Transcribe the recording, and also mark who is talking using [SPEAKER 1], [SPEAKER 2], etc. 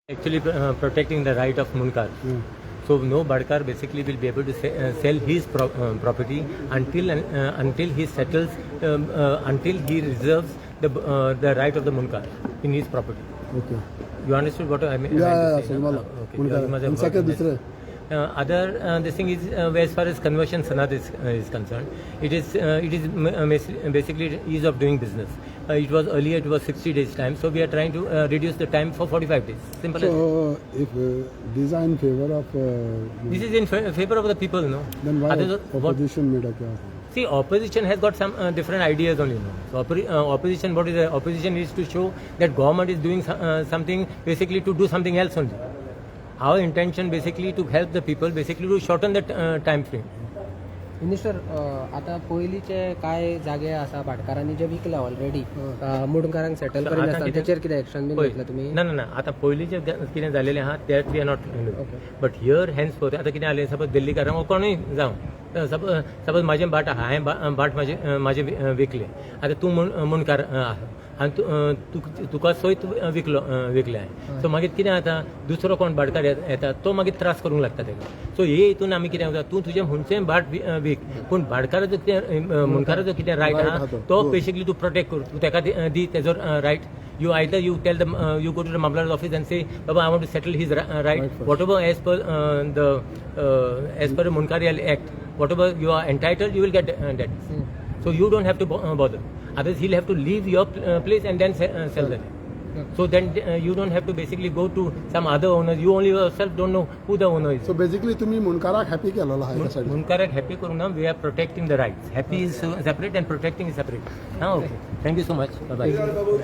[SPEAKER 1] Actually protecting the right of Munkar. So no Badkar basically will be able to sell his property until he settles, until he reserves the right of the Munkar in his property.
[SPEAKER 2] Okay.
[SPEAKER 1] You understood what I mean?
[SPEAKER 2] Yeah,
[SPEAKER 1] Okay.
[SPEAKER 2] Munkar.
[SPEAKER 1] You must have
[SPEAKER 2] And
[SPEAKER 1] heard
[SPEAKER 2] second,
[SPEAKER 1] this.
[SPEAKER 2] दूसरे
[SPEAKER 1] This thing is as far as conversion sanat is concerned, it is basically ease of doing business. It was earlier, it was 60 days time, so we are trying to reduce the time for 45 days. Simple as
[SPEAKER 2] So, if these are in favor of,
[SPEAKER 1] this is in favor of the people, no?
[SPEAKER 2] then why
[SPEAKER 1] Others- what-
[SPEAKER 2] opposition made a क्या?
[SPEAKER 1] See, opposition has got some different ideas only. No? So opposition, what is the opposition is to show that government is doing something basically to do something else only. Our intention basically to help the people, basically to shorten the time frame.
[SPEAKER 3] Minister आता पयलींचे काय जागे आसा भाटकारांनी जे विकला already मुडकारांक settle
[SPEAKER 1] So,
[SPEAKER 3] करीन
[SPEAKER 1] आता
[SPEAKER 3] आसता
[SPEAKER 1] कितें-
[SPEAKER 3] तेचेर कितें एक्शन बीन घेतला तुमी
[SPEAKER 1] ना ना ना आता पयलींचे कितें जालेलें आहा that we are not but here hence forth आता कितें जालें सपोज दिल्लीकारांक कोणूय जावं सपोज म्हाजें बाट आहा हांवें बाट म्हाजें विकलें आता तूं मुणकार आहा आनी तुका सोयत विकलें हांवें सो मागीर कितें जाता दुसरो कोण भाटकार येता तो मागीर त्रास करूंक लागता तेका सो हे हितून आमी कितें करता तूं तुजें हुंचें बाट वीक पूण भाटकाराचो कितें मुणकाराचो कितें रायट आहा तो बेसिकली तू प्रोटेक्ट कर तूं तेका दी तेजो riot. You either you tell them you go to the Mamla's office and say, Baba, I want to settle his right. Whatever as per as per the Munkari Act, whatever you are entitled, you will get that. So you don't have to bother. Otherwise, he'll have to leave your place and then sell the land. So then you don't have to basically go to some other owners. You only yourself don't know who the owner is.
[SPEAKER 2] So basically तुम्ही मुनकाराक happy केलेला आहे त्यासाठी.
[SPEAKER 1] Munkarak happy करून ना we are protecting the rights. Happy is separate and protecting is separate. Okay. Thank you so much. Bye bye.